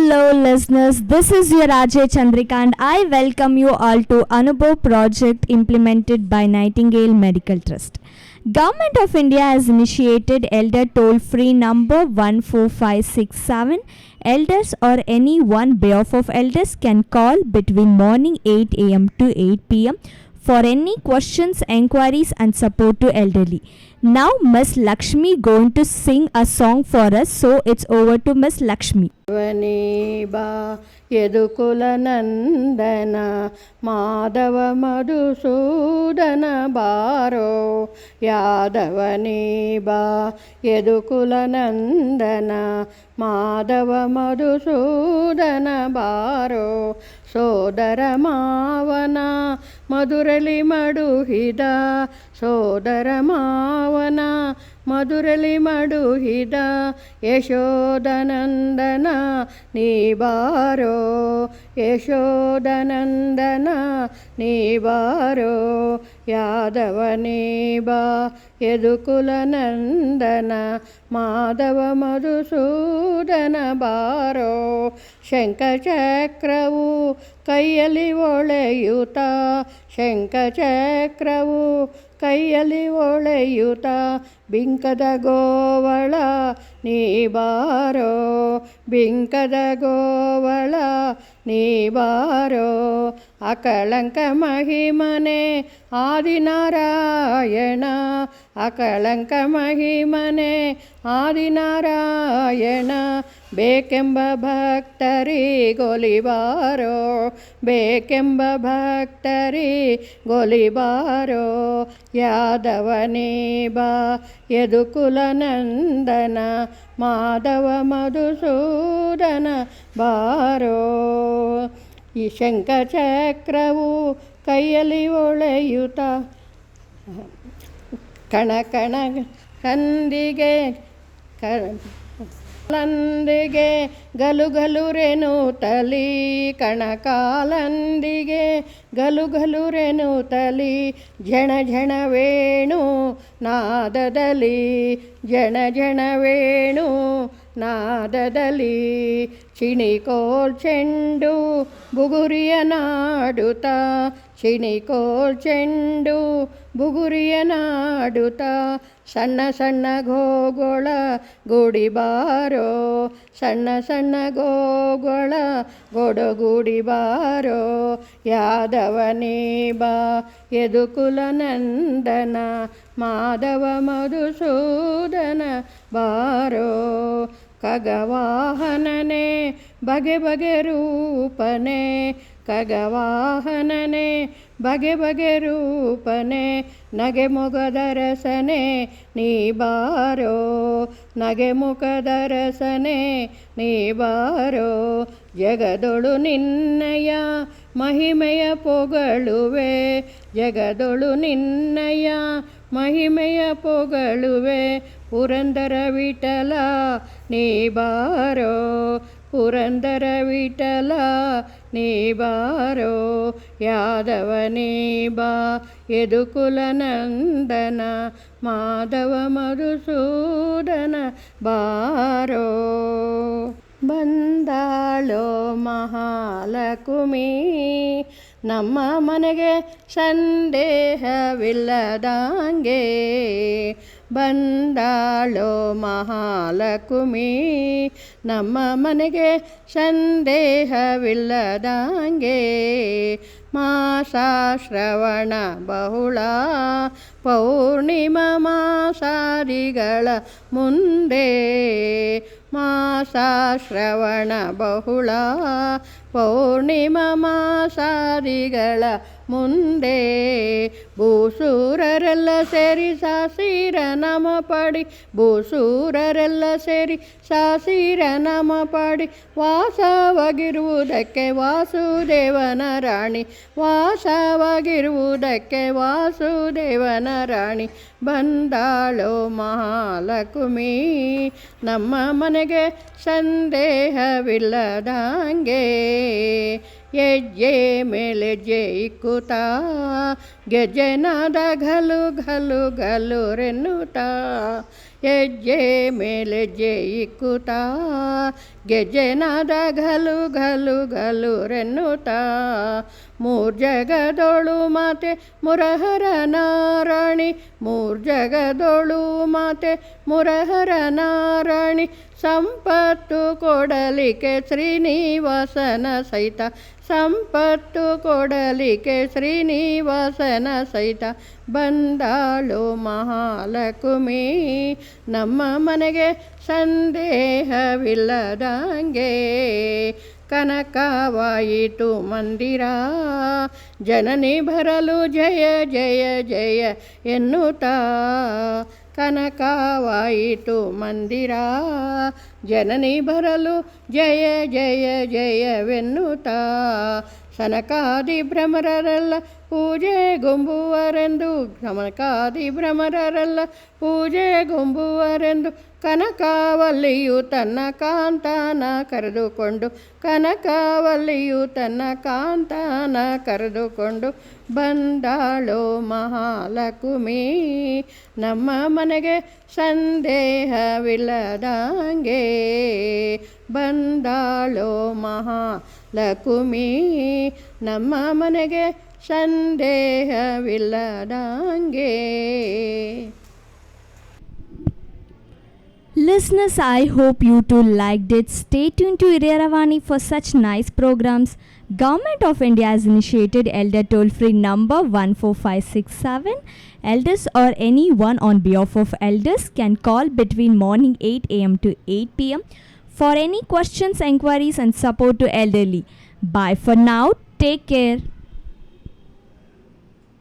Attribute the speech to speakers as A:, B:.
A: Hello listeners, this is your Ajay Chandrika and I welcome you all to Anubhav project implemented by Nightingale Medical Trust. Government of India has initiated elder toll free number 14567. Elders or any one behalf of elders can call between morning 8 am to 8 pm for any questions, enquiries and support to elderly. Now Miss Lakshmi going to sing a song for us, so it's over to Miss Lakshmi.
B: వనీబా యదుకుల నందన మాధవ మధుసూదన బారో యాదవనీబా యదుకుల నందన మాధవ మధుసూదన బారో సోదర మావన మధురలి మడుహిద సోదర మావన మధురలి మడుహిద ಯಶೋದನಂದನ ನೀ ಬಾರೋ ಯಶೋದನಂದನ ನೀ ಬಾರೋ ಯಾದವನೇ ಬಾ ಯದುಕುಲ ನಂದನ ಮಾಧವ ಮಧುಸೂದನ ಬಾರೋ ಶಂಖಚಕ್ರವು ಕೈಯಲ್ಲಿ ಒಳೆಯುತ ಶಂಖಚಕ್ರವು ಕೈಯಲ್ಲಿ ಒಳೆಯುತ ಬಿಂಕದ ಗೋವಳ ನೀ ಬಾರೋ ಬಿಂಕದ ಗೋವಳ ನೀ ಬಾರೋ ಅಕಳಂಕ ಮಹಿಮನೆ ಆದಿನಾರಾಯಣ ಅಕಳಂಕ ಮಹಿಮನೆ ಆದಿನಾರಾಯಣ ಬೇಕೆಂಬ ಭಕ್ತರಿಗೊಲಿಬಾರೋ ಬೇಕೆಂಬ ಭಕ್ತರಿಗೊಲಿಬಾರೋ ಯಾದವನೇ ಬಾ ಯದುಕುಲ ನಂದನ ಮಾಧವ ಮಧುಸೂದನ ಬಾರೋ ಈ ಶಂಖಚಕ್ರವು ಕೈಯಲ್ಲಿ ಒಳೆಯುತ ಕಣ ಕಣ ಕಂದಿಗೆ ಕಾಲಂದಿಗೆ ಗಲುಗಲುರೆನುತಲಿ ಕಣಕಾಲಂದಿಗೆ ಗಲುಗಲುರೆನುತಲಿ ಝಣ ಝಣ ವೇಣು ನಾದದಲ್ಲಿ ಝಣ ಝಣ ವೇಣು ನಾದದಲ್ಲಿ ಚಿಣಿಕೋಲ್ ಚೆಂಡು ಬುಗುರಿಯ ನಾಡುತ್ತ ಚಿಣಿಕೋಲ್ ಚೆಂಡು ಬುಗುರಿಯ ನಾಡುತ್ತ ಸಣ್ಣ ಸಣ್ಣ ಗೋಗೊಳ ಗುಡಿಬಾರೋ ಸಣ್ಣ ಸಣ್ಣ ಗೋಗೊಳ ಗೊಡಗುಡಿಬಾರೋ ಯಾದವನೇ ಬಾ ಯದುಕುಲ ನಂದನ ಮಾಧವ ಮಧುಸೂದನ ಬಾರೋ ಖಗವಾಹನನೆ ಬಗೆ ಬಗೆ ರೂಪನೆ ಖಗವಾಹನನೆ ಬಗೆ ಬಗೆ ರೂಪನೆ ನಗೆ ಮುಖದ ರಸನೆ ನೀ ಬಾರೋ ನಗೆ ಮುಖದ ರಸನೆ ನೀ ಬಾರೋ ಜಗದೊಳು ನಿನ್ನಯ ಮಹಿಮೆಯ ಪೊಗಳುವೆ ಜಗದೊಳು ನಿನ್ನಯ ಮಹಿಮೆಯ ಪೊಗಳುವೆ ಪುರಂದರ ವಿಠಲ ನೀ ಬಾರೋ ಪುರಂದರ ವಿಠಲ ನೀ ಬಾರೋ ಯಾದವನೇ ಬಾ ಯದುಕುಲ ನಂದನ ಮಾಧವ ಮಧುಸೂದನ ಬಾರೋ ಬಂದಾಳೋ ಮಹಾಲಕ್ಷ್ಮಿ ನಮ್ಮ ಮನೆಗೆ ಸಂದೇಹವಿಲ್ಲದಂಗೆ ಬಂದಾಳೋ ಮಹಾಲಕ್ಷ್ಮಿ ನಮ್ಮ ಮನೆಗೆ ಸಂದೇಹವಿಲ್ಲದಂಗೆ ಮಾಸ ಶ್ರವಣ ಬಹುಳ ಪೌರ್ಣಿಮಾ ಮಾಸಾದಿಗಳ ಮುಂದೆ ಮಾಸ ಶ್ರವಣ ಬಹುಳ ಪೌರ್ಣಿಮಾ ಮಾಸಾದಿಗಳ ಮುಂದೆ ಭೂಸೂರರೆಲ್ಲ ಸೇರಿ ಸಾಸಿರ ನಮ ಪಾಡಿ ಭೂಸೂರರೆಲ್ಲ ಸೇರಿ ಸಾಸಿರ ನಮ ಪಾಡಿ ವಾಸವಾಗಿರುವುದಕ್ಕೆ ವಾಸುದೇವನ ರಾಣಿ ವಾಸವಾಗಿರುವುದಕ್ಕೆ ವಾಸುದೇವನ ರಾಣಿ ಬಂದಾಳೋ ಮಹಾಲಕ್ಷ್ಮಿ ನಮ್ಮ ಮನೆಗೆ ಸಂದೇಹವಿಲ್ಲದಂಗೆ ಹೆಜ್ಜೆ ಮೇಲೆ ಜೈಕುತ ಗೆಜ್ಜೆನಾದ ಘಲು ಘಲು ಘಲುರೆನ್ನುತ್ತಾ ಹೆಜ್ಜೆ ಮೇಲೆ ಹೆಜ್ಜೆ ಇಕ್ಕುತ್ತಾ ಗೆಜ್ಜೆನಾದ ಘಲು ಘಲು ಘಲುರೆನ್ನುತ್ತಾ ಮೂರ್ ಜಗದೊಳು ಮಾತೆ ಮುರಹರ ನಾರಾಯಣಿ ಮೂರ್ ಜಗದೊಳು ಮಾತೆ ಮುರಹರ ನಾರಾಯಣಿ ಸಂಪತ್ತು ಕೊಡಲಿಕ್ಕೆ ಶ್ರೀನಿವಾಸನ ಸಹಿತ ಸಂಪತ್ತು ಕೊಡಲಿಕ್ಕೆ ಶ್ರೀನಿವಾಸನ ಸಹಿತ ಬಂದಾಳು ಮಹಾಲಕ್ಷ್ಮಿ ನಮ್ಮ ಮನೆಗೆ ಸಂದೇಹವಿಲ್ಲದಂಗೆ ಕನಕವಾಯಿತು ಮಂದಿರ ಜನನಿ ಬರಲು ಜಯ ಜಯ ಜಯ ಎನ್ನುತ್ತಾ ಕನಕವಾಯಿತು ಮಂದಿರ ಜನನಿ ಬರಲು ಜಯ ಜಯ ಜಯವೆನ್ನುತ್ತಾ ಸನಕಾದಿ ಭ್ರಮರರೆಲ್ಲ ಪೂಜೆಗೊಂಬುವರೆಂದು ಸನಕಾದಿ ಭ್ರಮರರೆಲ್ಲ ಪೂಜೆಗೊಂಬುವರೆಂದು ಕನಕವಲ್ಲಿಯು ತನ್ನ ಕಾಂತನ ಕರೆದುಕೊಂಡು ಕನಕವಲ್ಲಿಯು ತನ್ನ ಕಾಂತನ ಕರೆದುಕೊಂಡು ಬಂದಾಳು ಮಹಾಲಕ್ಷ್ಮಿ ನಮ್ಮ ಮನೆಗೆ ಸಂದೇಹವಿಲ್ಲದಂಗೆ ಬಂದಾಳು ಮಹಾಲಕ್ಷ್ಮಿ ನಮ್ಮ ಮನೆಗೆ ಸಂದೇಹವಿಲ್ಲದಂಗೆ.
A: Listeners, I hope you too liked it. Stay tuned to Iraravani for such nice programs. Government of India has initiated elder toll-free number 14567. Elders or anyone on behalf of elders can call between morning 8 a.m. to 8 p.m. for any questions, enquiries and support to elderly. Bye for now. Take care.